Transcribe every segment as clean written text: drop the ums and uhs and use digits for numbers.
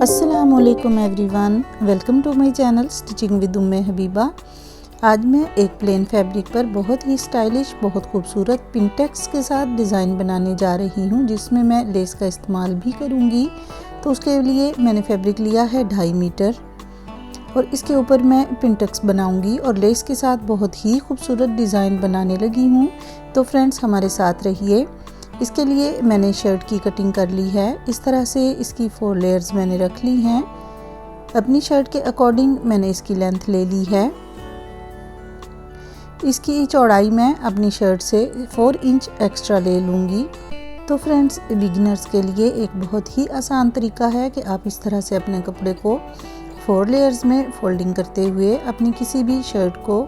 अस्सलाम वालेकुम everyone, welcome to my channel stitching with Umme Habiba. आज मैं एक प्लेन फैब्रिक पर बहुत ही स्टाइलिश, बहुत खूबसूरत पिंटेक्स के साथ डिज़ाइन बनाने जा रही हूँ, जिसमें मैं लेस का इस्तेमाल भी करूँगी। तो उसके लिए मैंने फैब्रिक लिया है 2.5 मीटर और इसके ऊपर मैं पिंटेक्स बनाऊँगी और लेस के साथ बहुत ही खूबसूरत डिज़ाइन बनाने लगी हूँ। तो फ्रेंड्स, हमारे साथ रहिए। इसके लिए मैंने शर्ट की कटिंग कर ली है। इस तरह से इसकी 4 लेयर्स मैंने रख ली हैं। अपनी शर्ट के अकॉर्डिंग मैंने इसकी लेंथ ले ली है। इसकी चौड़ाई मैं अपनी शर्ट से 4 इंच एक्स्ट्रा ले लूँगी। तो फ्रेंड्स, बिगिनर्स के लिए एक बहुत ही आसान तरीका है कि आप इस तरह से अपने कपड़े को 4 लेयर्स में फोल्डिंग करते हुए अपनी किसी भी शर्ट को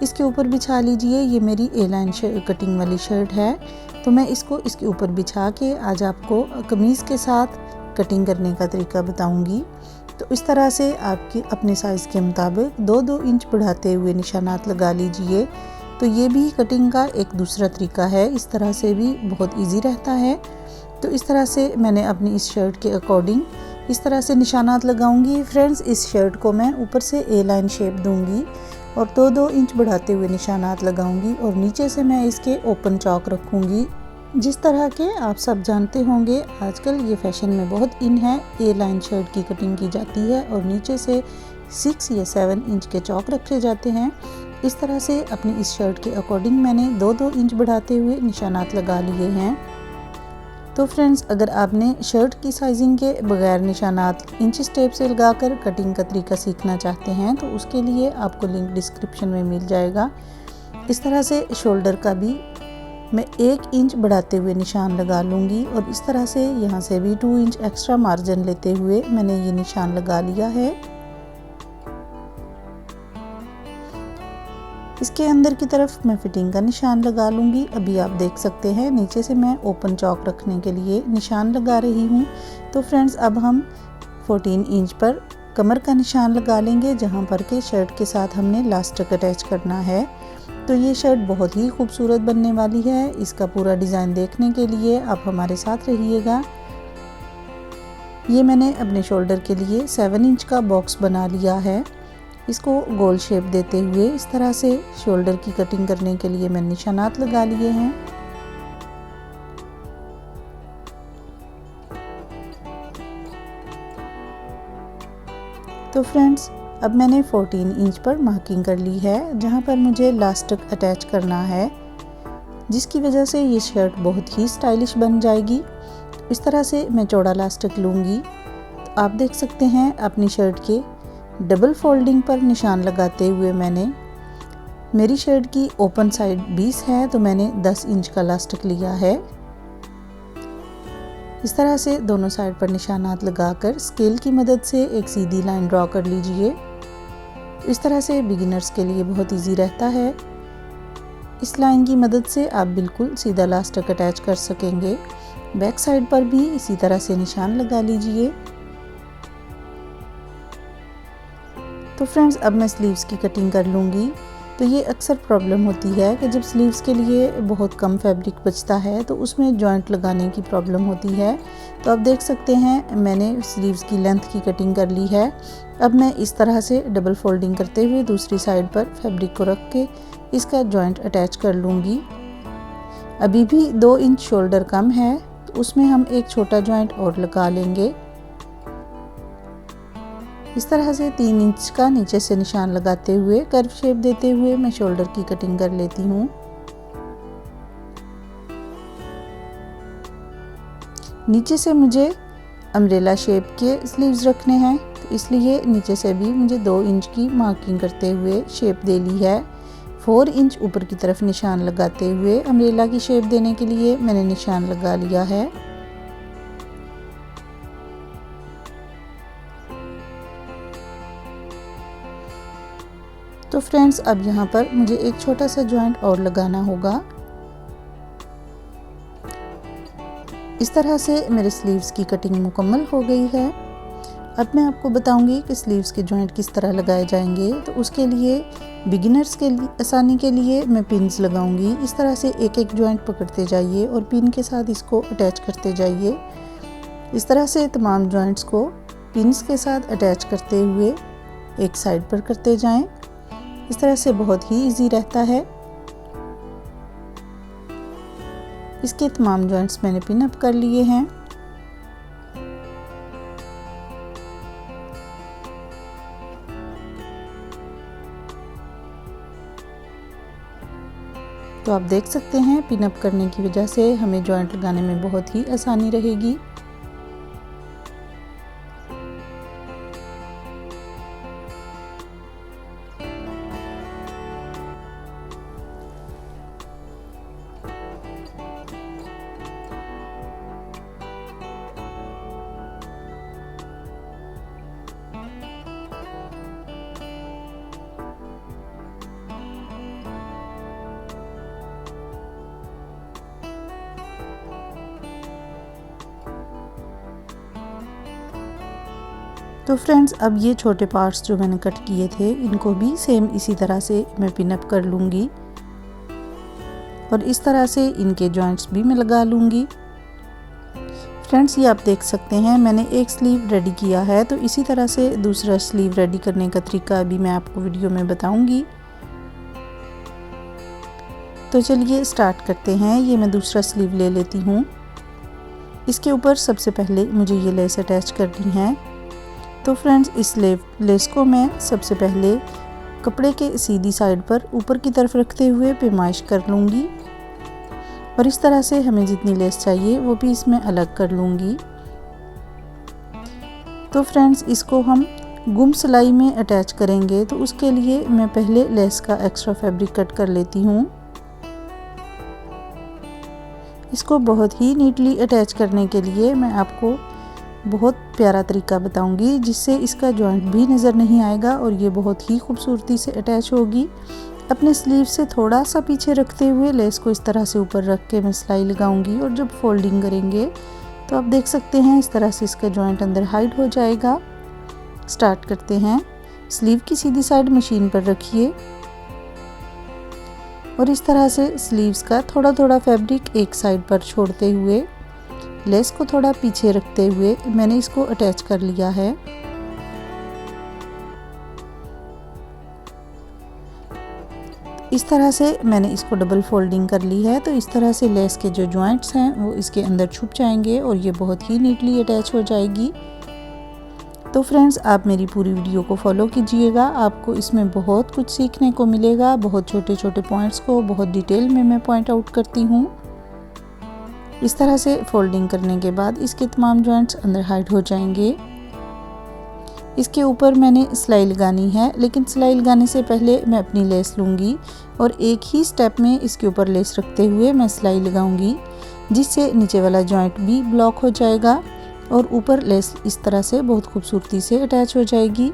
इसके ऊपर बिछा लीजिए। ये मेरी ए लाइन कटिंग वाली शर्ट है, तो मैं इसको इसके ऊपर बिछा के आज आपको कमीज़ के साथ कटिंग करने का तरीका बताऊंगी। तो इस तरह से आपके अपने साइज़ के मुताबिक 2-2 इंच बढ़ाते हुए निशानात लगा लीजिए। तो ये भी कटिंग का एक दूसरा तरीका है, इस तरह से भी बहुत इजी रहता है। तो इस तरह से मैंने अपनी इस शर्ट के अकॉर्डिंग इस तरह से निशानात लगाऊंगी। फ्रेंड्स, इस शर्ट को मैं ऊपर से ए लाइन शेप दूंगी और 2-2 इंच बढ़ाते हुए निशानात लगाऊंगी और नीचे से मैं इसके ओपन चौक रखूंगी। जिस तरह के आप सब जानते होंगे, आजकल ये फैशन में बहुत इन है, ए लाइन शर्ट की कटिंग की जाती है और नीचे से 6 या 7 इंच के चौक रखे जाते हैं। इस तरह से अपनी इस शर्ट के अकॉर्डिंग मैंने 2-2 इंच बढ़ाते हुए निशानात लगा लिए हैं। तो फ्रेंड्स, अगर आपने शर्ट की साइजिंग के बगैर निशानात इंच टेप से लगाकर कटिंग का तरीका सीखना चाहते हैं तो उसके लिए आपको लिंक डिस्क्रिप्शन में मिल जाएगा। इस तरह से शोल्डर का भी मैं 1 इंच बढ़ाते हुए निशान लगा लूँगी और इस तरह से यहाँ से भी 2 इंच एक्स्ट्रा मार्जिन लेते हुए मैंने ये निशान लगा लिया है। इसके अंदर की तरफ मैं फिटिंग का निशान लगा लूँगी। अभी आप देख सकते हैं नीचे से मैं ओपन चौक रखने के लिए निशान लगा रही हूँ। तो फ्रेंड्स, अब हम 14 इंच पर कमर का निशान लगा लेंगे, जहाँ पर के शर्ट के साथ हमने लास्टिक अटैच करना है। तो ये शर्ट बहुत ही खूबसूरत बनने वाली है। इसका पूरा डिज़ाइन देखने के लिए आप हमारे साथ रहिएगा। ये मैंने अपने शोल्डर के लिए 7 इंच का बॉक्स बना लिया है। इसको गोल शेप देते हुए इस तरह से शोल्डर की कटिंग करने के लिए मैंने निशानात लगा लिए हैं। तो फ्रेंड्स, अब मैंने 14 इंच पर मार्किंग कर ली है, जहाँ पर मुझे लास्टिक अटैच करना है, जिसकी वजह से ये शर्ट बहुत ही स्टाइलिश बन जाएगी। इस तरह से मैं चौड़ा लास्टिक लूँगी। तो आप देख सकते हैं अपनी शर्ट के डबल फोल्डिंग पर निशान लगाते हुए मेरी शर्ट की ओपन साइड 20 है, तो मैंने 10 इंच का लास्टिक लिया है। इस तरह से दोनों साइड पर निशानात लगाकर स्केल की मदद से एक सीधी लाइन ड्रॉ कर लीजिए। इस तरह से बिगिनर्स के लिए बहुत इजी रहता है। इस लाइन की मदद से आप बिल्कुल सीधा लास्टिक अटैच कर सकेंगे। बैक साइड पर भी इसी तरह से निशान लगा लीजिए। तो फ्रेंड्स, अब मैं स्लीव्स की कटिंग कर लूँगी। तो ये अक्सर प्रॉब्लम होती है कि जब स्लीव्स के लिए बहुत कम फैब्रिक बचता है तो उसमें जॉइंट लगाने की प्रॉब्लम होती है। तो आप देख सकते हैं मैंने स्लीव्स की लेंथ की कटिंग कर ली है। अब मैं इस तरह से डबल फोल्डिंग करते हुए दूसरी साइड पर फैब्रिक को रख के इसका जॉइंट अटैच कर लूँगी। अभी भी 2 इंच शोल्डर कम है, तो उसमें हम एक छोटा जॉइंट और लगा लेंगे। इस तरह से 3 इंच का नीचे से निशान लगाते हुए कर्व शेप देते हुए मैं शोल्डर की कटिंग कर लेती हूँ। नीचे से मुझे अम्ब्रेला शेप के स्लीव्स रखने हैं, तो इसलिए नीचे से भी मुझे 2 इंच की मार्किंग करते हुए शेप दे ली है। 4 इंच ऊपर की तरफ निशान लगाते हुए अम्ब्रेला की शेप देने के लिए मैंने निशान लगा लिया है। तो फ्रेंड्स, अब यहाँ पर मुझे एक छोटा सा जॉइंट और लगाना होगा। इस तरह से मेरे स्लीव्स की कटिंग मुकम्मल हो गई है। अब मैं आपको बताऊंगी कि स्लीव्स के जॉइंट किस तरह लगाए जाएंगे। तो उसके लिए बिगिनर्स के लिए आसानी के लिए मैं पिन्स लगाऊंगी। इस तरह से एक एक जॉइंट पकड़ते जाइए और पिन के साथ इसको अटैच करते जाइए। इस तरह से तमाम जॉइंट्स को पिन्स के साथ अटैच करते हुए एक साइड पर करते जाएं। इस तरह से बहुत ही इजी रहता है। इसके तमाम जॉइंट्स मैंने पिन अप कर लिए हैं। तो आप देख सकते हैं पिन अप करने की वजह से हमें जॉइंट लगाने में बहुत ही आसानी रहेगी। तो फ्रेंड्स अब ये छोटे पार्ट्स जो मैंने कट किए थे इनको भी सेम इसी तरह से मैं पिन अप कर लूँगी और इस तरह से इनके जॉइंट्स भी मैं लगा लूँगी। फ्रेंड्स ये आप देख सकते हैं मैंने एक स्लीव रेडी किया है, तो इसी तरह से दूसरा स्लीव रेडी करने का तरीका अभी मैं आपको वीडियो में बताऊँगी। तो चलिए स्टार्ट करते हैं। ये मैं दूसरा स्लीव ले लेती हूँ। इसके ऊपर सबसे पहले मुझे ये लेस अटैच करनी है। तो फ्रेंड्स इस लेस को मैं सबसे पहले कपड़े के सीधी साइड पर ऊपर की तरफ रखते हुए पैमाइश कर लूँगी और इस तरह से हमें जितनी लेस चाहिए वो भी इसमें अलग कर लूँगी। तो फ्रेंड्स इसको हम गुम सिलाई में अटैच करेंगे, तो उसके लिए मैं पहले लेस का एक्स्ट्रा फैब्रिक कट कर लेती हूँ। इसको बहुत ही नीटली अटैच करने के लिए मैं आपको बहुत प्यारा तरीका बताऊंगी, जिससे इसका जॉइंट भी नज़र नहीं आएगा और ये बहुत ही खूबसूरती से अटैच होगी। अपने स्लीव से थोड़ा सा पीछे रखते हुए लेस को इस तरह से ऊपर रख के मैं सिलाई लगाऊंगी और जब फोल्डिंग करेंगे तो आप देख सकते हैं इस तरह से इसका जॉइंट अंदर हाइड हो जाएगा। स्टार्ट करते हैं। स्लीव की सीधी साइड मशीन पर रखिए और इस तरह से स्लीव्स का थोड़ा थोड़ा फैब्रिक एक साइड पर छोड़ते हुए लेस को थोड़ा पीछे रखते हुए मैंने इसको अटैच कर लिया है। इस तरह से मैंने इसको डबल फोल्डिंग कर ली है, तो इस तरह से लेस के जो जॉइंट्स हैं वो इसके अंदर छुप जाएंगे और ये बहुत ही नीटली अटैच हो जाएगी। तो फ्रेंड्स आप मेरी पूरी वीडियो को फॉलो कीजिएगा, आपको इसमें बहुत कुछ सीखने को मिलेगा। बहुत छोटे छोटे पॉइंट्स को बहुत डिटेल में मैं पॉइंट आउट करती हूँ। इस तरह से फोल्डिंग करने के बाद इसके तमाम जॉइंट्स अंदर हाइड हो जाएंगे। इसके ऊपर मैंने सिलाई लगानी है, लेकिन सिलाई लगाने से पहले मैं अपनी लेस लूँगी और एक ही स्टेप में इसके ऊपर लेस रखते हुए मैं सिलाई लगाऊंगी, जिससे नीचे वाला जॉइंट भी ब्लॉक हो जाएगा और ऊपर लेस इस तरह से बहुत खूबसूरती से अटैच हो जाएगी।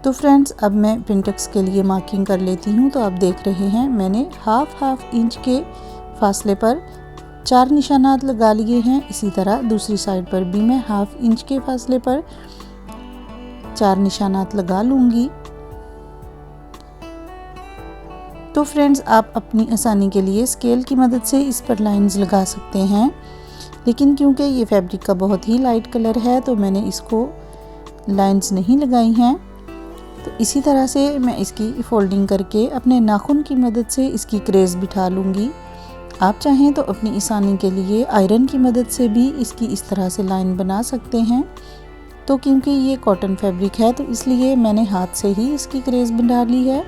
तो फ्रेंड्स अब मैं पिनटेक्स के लिए मार्किंग कर लेती हूँ। तो आप देख रहे हैं मैंने हाफ इंच के फासले पर 4 निशानात लगा लिए हैं। इसी तरह दूसरी साइड पर भी मैं हाफ इंच के फासले पर 4 निशानात लगा लूँगी। तो फ्रेंड्स आप अपनी आसानी के लिए स्केल की मदद से इस पर लाइंस लगा सकते हैं, लेकिन क्योंकि ये फैब्रिक का बहुत ही लाइट कलर है तो मैंने इसको लाइंस नहीं लगाई हैं। तो इसी तरह से मैं इसकी फोल्डिंग करके अपने नाखून की मदद से इसकी क्रेज बिठा लूँगी। आप चाहें तो अपनी आसानी के लिए आयरन की मदद से भी इसकी इस तरह से लाइन बना सकते हैं। तो क्योंकि ये कॉटन फैब्रिक है तो इसलिए मैंने हाथ से ही इसकी क्रेज बना ली है।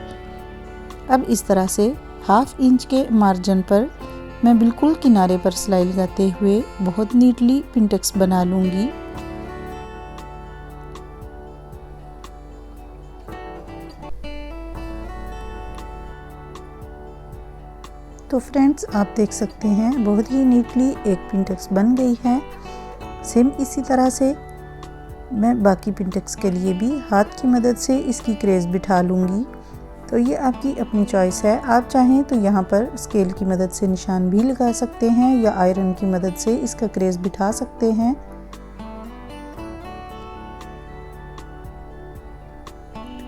अब इस तरह से हाफ इंच के मार्जिन पर मैं बिल्कुल किनारे पर सिलाई लगाते हुए बहुत नीटली पिनटेक्स बना लूँगी। तो फ्रेंड्स आप देख सकते हैं बहुत ही नीटली एक पिनटेक्स बन गई है। सेम इसी तरह से मैं बाकी पिनटेक्स के लिए भी हाथ की मदद से इसकी क्रेज बिठा लूँगी। तो ये आपकी अपनी चॉइस है, आप चाहें तो यहाँ पर स्केल की मदद से निशान भी लगा सकते हैं या आयरन की मदद से इसका क्रेज बिठा सकते हैं।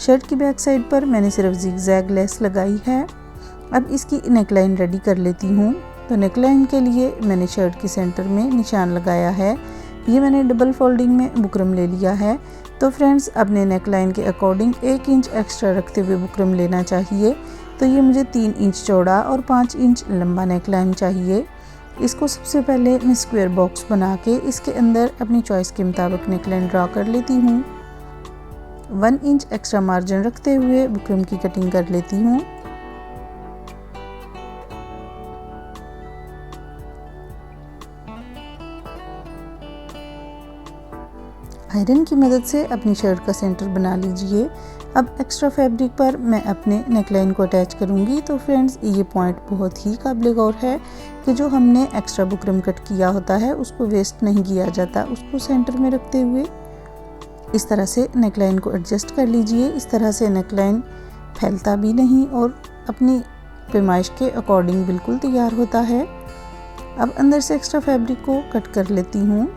शर्ट की बैक साइड पर मैंने सिर्फ जिग जैग लेस लगाई है। अब इसकी नेक लाइन रेडी कर लेती हूँ। तो नेक लाइन के लिए मैंने शर्ट के सेंटर में निशान लगाया है। ये मैंने डबल फोल्डिंग में बुकरम ले लिया है। तो फ्रेंड्स, अपने नेक लाइन के अकॉर्डिंग 1 इंच एक्स्ट्रा रखते हुए बुकरम लेना चाहिए। तो ये मुझे 3 इंच चौड़ा और 5 इंच लंबा नेक लाइन चाहिए। इसको सबसे पहले मैं स्क्वायर बॉक्स बना के इसके अंदर अपनी चॉइस के मुताबिक नेक लाइन ड्रा कर लेती हूँ। 1 इंच एक्स्ट्रा मार्जिन रखते हुए बुकरम की कटिंग कर लेती हूँ। आयरन की मदद से अपनी शर्ट का सेंटर बना लीजिए। अब एक्स्ट्रा फैब्रिक पर मैं अपने नेकलाइन को अटैच करूंगी। तो फ्रेंड्स, ये पॉइंट बहुत ही काबिल गौर है कि जो हमने एक्स्ट्रा बुकरम कट किया होता है उसको वेस्ट नहीं किया जाता। उसको सेंटर में रखते हुए इस तरह से नेकलाइन को एडजस्ट कर लीजिए। इस तरह से नेकलाइन फैलता भी नहीं और अपनी पैमाइश के अकॉर्डिंग बिल्कुल तैयार होता है। अब अंदर से एक्स्ट्रा फैब्रिक को कट कर लेती हूँ।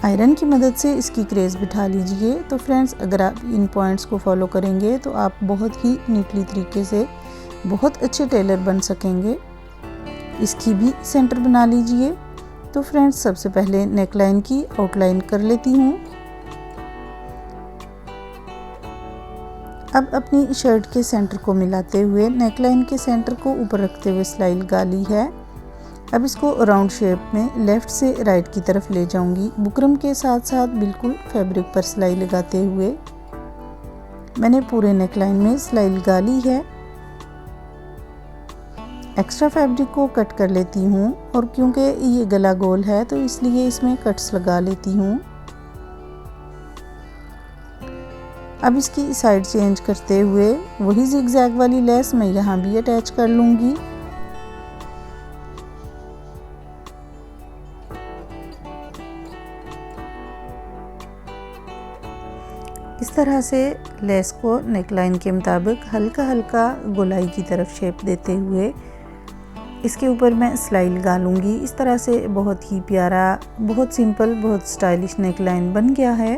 आयरन की मदद से इसकी क्रेज बिठा लीजिए। तो फ्रेंड्स, अगर आप इन पॉइंट्स को फॉलो करेंगे तो आप बहुत ही नीटली तरीके से बहुत अच्छे टेलर बन सकेंगे। इसकी भी सेंटर बना लीजिए। तो फ्रेंड्स, सबसे पहले नेकलाइन की आउटलाइन कर लेती हूँ। अब अपनी शर्ट के सेंटर को मिलाते हुए नेकलाइन के सेंटर को ऊपर रखते हुए सिलाई लगा ली है। अब इसको राउंड शेप में लेफ़्ट से राइट की तरफ ले जाऊंगी। बुकरम के साथ साथ बिल्कुल फैब्रिक पर सिलाई लगाते हुए मैंने पूरे नेकलाइन में सिलाई लगा ली है। एक्स्ट्रा फैब्रिक को कट कर लेती हूँ और क्योंकि ये गला गोल है तो इसलिए इसमें कट्स लगा लेती हूँ। अब इसकी साइड चेंज करते हुए वही जिगजैग वाली लेस मैं यहाँ भी अटैच कर लूँगी। इस तरह से लेस को नेकलाइन के मुताबिक हल्का हल्का गोलाई की तरफ शेप देते हुए इसके ऊपर मैं सिलाई लगा लूँगी। इस तरह से बहुत ही प्यारा, बहुत सिंपल, बहुत स्टाइलिश नेकलाइन बन गया है।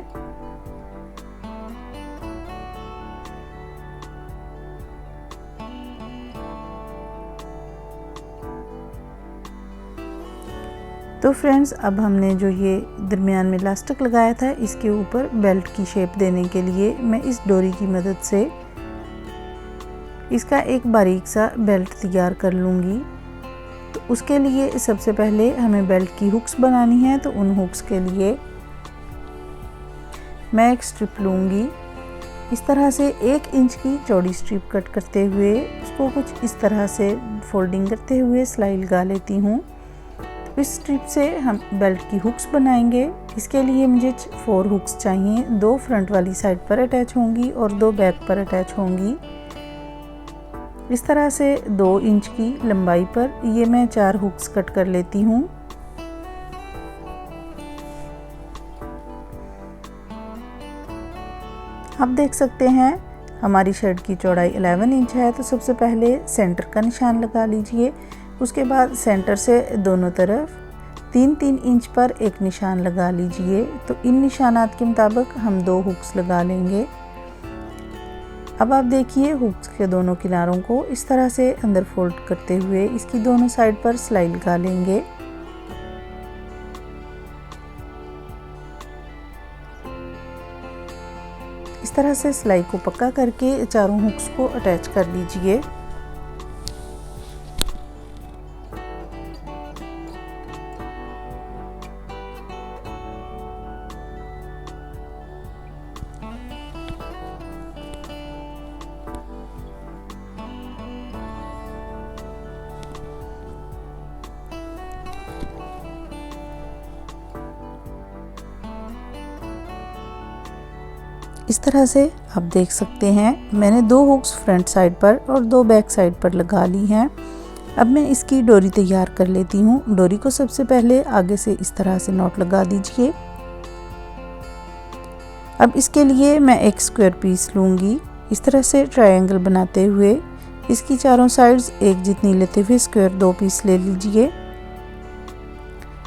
तो फ्रेंड्स, अब हमने जो ये दरमियान में इलास्टिक लगाया था इसके ऊपर बेल्ट की शेप देने के लिए मैं इस डोरी की मदद से इसका एक बारीक सा बेल्ट तैयार कर लूँगी। तो उसके लिए सबसे पहले हमें बेल्ट की हुक्स बनानी है। तो उन हुक्स के लिए मैं एक स्ट्रिप लूँगी। इस तरह से 1 इंच की चौड़ी स्ट्रिप कट करते हुए उसको कुछ इस तरह से फोल्डिंग करते हुए सिलाई लगा लेती हूँ। इस स्ट्रिप से हम बेल्ट की हुक्स बनाएंगे। इसके लिए मुझे 4 हुक्स चाहिए। 2 फ्रंट वाली साइड पर अटैच होंगी और 2 बैक पर अटैच होंगी। इस तरह से 2 इंच की लंबाई पर ये मैं 4 हुक्स कट कर लेती हूँ। आप देख सकते हैं हमारी शर्ट की चौड़ाई 11 इंच है। तो सबसे पहले सेंटर का निशान लगा लीजिए। उसके बाद सेंटर से दोनों तरफ 3-3 इंच पर एक निशान लगा लीजिए। तो इन निशानात के मुताबिक हम 2 हुक्स लगा लेंगे। अब आप देखिए हुक्स के दोनों किनारों को इस तरह से अंदर फोल्ड करते हुए इसकी दोनों साइड पर सिलाई लगा लेंगे। इस तरह से सिलाई को पक्का करके चारों हुक्स को अटैच कर लीजिए। इस तरह से आप देख सकते हैं मैंने 2 हुक्स फ्रंट साइड पर और 2 बैक साइड पर लगा ली हैं। अब मैं इसकी डोरी तैयार कर लेती हूँ। डोरी को सबसे पहले आगे से इस तरह से नॉट लगा दीजिए। अब इसके लिए मैं एक स्क्वायर पीस लूँगी। इस तरह से ट्रायंगल बनाते हुए इसकी चारों साइड्स एक जितनी लेते हुए स्क्वायर 2 पीस ले लीजिए।